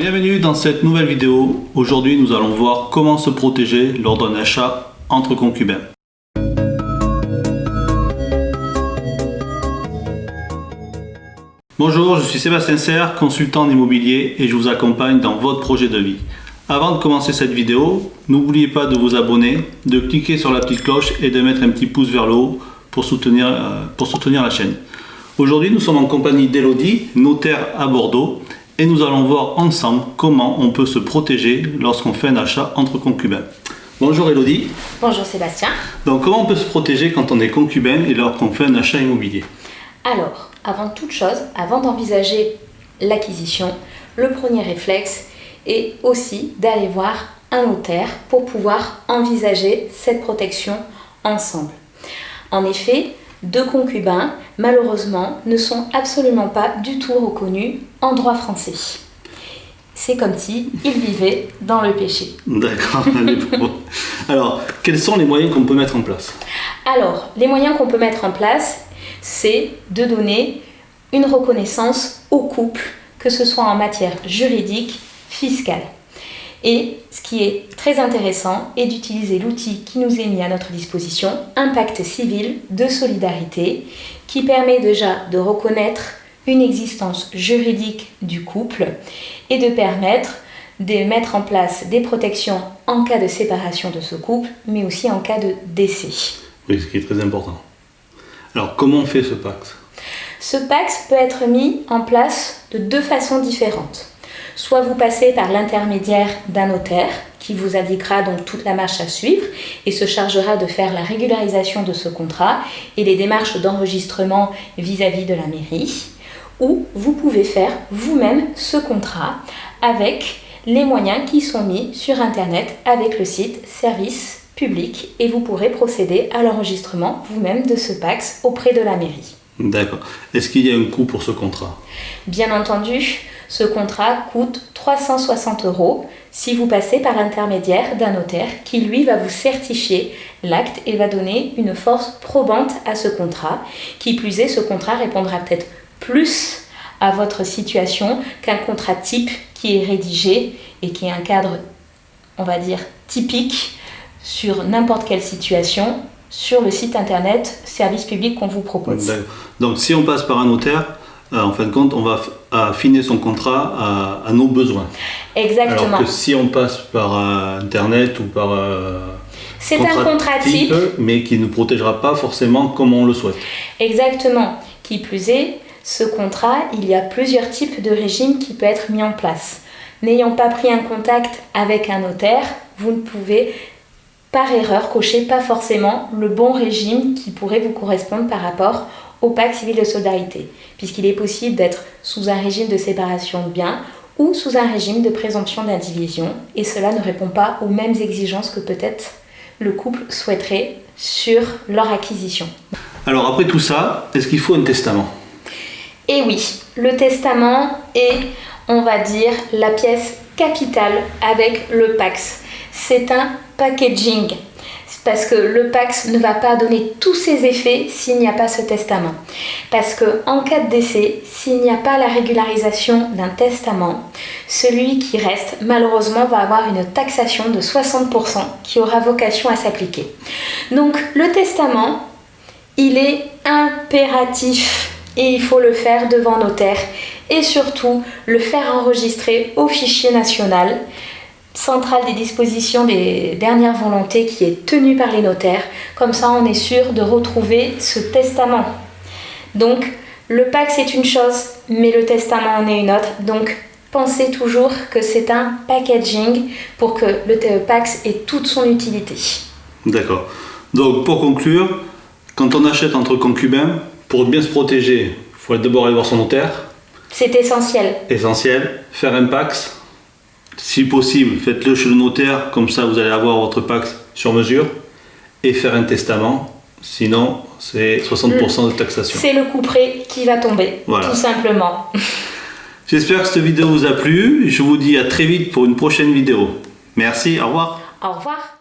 Bienvenue dans cette nouvelle vidéo. Aujourd'hui, nous allons voir comment se protéger lors d'un achat entre concubins. Bonjour, je suis Sébastien Serre, consultant en immobilier et je vous accompagne dans votre projet de vie. Avant de commencer cette vidéo, n'oubliez pas de vous abonner, de cliquer sur la petite cloche et de mettre un petit pouce vers le haut pour soutenir la chaîne. Aujourd'hui, nous sommes en compagnie d'Elodie, notaire à Bordeaux, et nous allons voir ensemble comment on peut se protéger lorsqu'on fait un achat entre concubins. Bonjour Elodie. Bonjour Sébastien. Donc comment on peut se protéger quand on est concubin et lorsqu'on fait un achat immobilier? Alors, avant toute chose, avant d'envisager l'acquisition, le premier réflexe est aussi d'aller voir un notaire pour pouvoir envisager cette protection ensemble. En effet, deux concubins, malheureusement, ne sont absolument pas du tout reconnus en droit français. C'est comme si ils vivaient dans le péché. D'accord. Alors, quels sont les moyens qu'on peut mettre en place? Alors, les moyens qu'on peut mettre en place, c'est de donner une reconnaissance au couple, que ce soit en matière juridique, fiscale. Et ce qui est très intéressant est d'utiliser l'outil qui nous est mis à notre disposition, un pacte civil de solidarité, qui permet déjà de reconnaître une existence juridique du couple et de permettre de mettre en place des protections en cas de séparation de ce couple, mais aussi en cas de décès. Oui, ce qui est très important. Alors, comment on fait ce pacte? Ce pacte peut être mis en place de deux façons différentes. Soit vous passez par l'intermédiaire d'un notaire qui vous indiquera donc toute la marche à suivre et se chargera de faire la régularisation de ce contrat et les démarches d'enregistrement vis-à-vis de la mairie. Ou vous pouvez faire vous-même ce contrat avec les moyens qui sont mis sur Internet avec le site Service Public et vous pourrez procéder à l'enregistrement vous-même de ce pacte auprès de la mairie. D'accord. Est-ce qu'il y a un coût pour ce contrat? Bien entendu, ce contrat coûte 360 € si vous passez par l'intermédiaire d'un notaire qui lui va vous certifier l'acte et va donner une force probante à ce contrat. Qui plus est, ce contrat répondra peut-être plus à votre situation qu'un contrat type qui est rédigé et qui est un cadre, on va dire, typique sur n'importe quelle situation sur le site internet service public qu'on vous propose. D'accord. Donc si on passe par un notaire, en fin de compte, on va affiner son contrat à nos besoins. Exactement. Alors que si on passe par Internet ou par c'est un contrat type, mais qui ne nous protégera pas forcément comme on le souhaite. Exactement. Qui plus est, ce contrat, il y a plusieurs types de régimes qui peuvent être mis en place. N'ayant pas pris un contact avec un notaire, vous ne pouvez par erreur cocher pas forcément le bon régime qui pourrait vous correspondre par rapport au pacte civil de solidarité, puisqu'il est possible d'être sous un régime de séparation de biens ou sous un régime de présomption d'indivision, et cela ne répond pas aux mêmes exigences que peut-être le couple souhaiterait sur leur acquisition. Alors après tout ça, est-ce qu'il faut un testament? Eh oui, le testament est, on va dire, la pièce capitale avec le pacte. C'est un packaging. Parce que le pacte ne va pas donner tous ses effets s'il n'y a pas ce testament. Parce qu'en cas de décès, s'il n'y a pas la régularisation d'un testament, celui qui reste, malheureusement, va avoir une taxation de 60% qui aura vocation à s'appliquer. Donc, le testament, il est impératif et il faut le faire devant notaire et surtout le faire enregistrer au fichier national centrale des dispositions des dernières volontés qui est tenue par les notaires. Comme ça, on est sûr de retrouver ce testament. Donc, le pacte, c'est une chose, mais le testament en est une autre. Donc, pensez toujours que c'est un packaging pour que le pacte ait toute son utilité. D'accord. Donc, pour conclure, quand on achète entre concubins, pour bien se protéger, il faut d'abord aller voir son notaire. C'est essentiel. Essentiel. Faire un pacte. Si possible, faites-le chez le notaire, comme ça vous allez avoir votre pacte sur mesure, et faire un testament, sinon c'est 60% de taxation. C'est le couperet qui va tomber, voilà. Tout simplement. J'espère que cette vidéo vous a plu, je vous dis à très vite pour une prochaine vidéo. Merci, au revoir. Au revoir.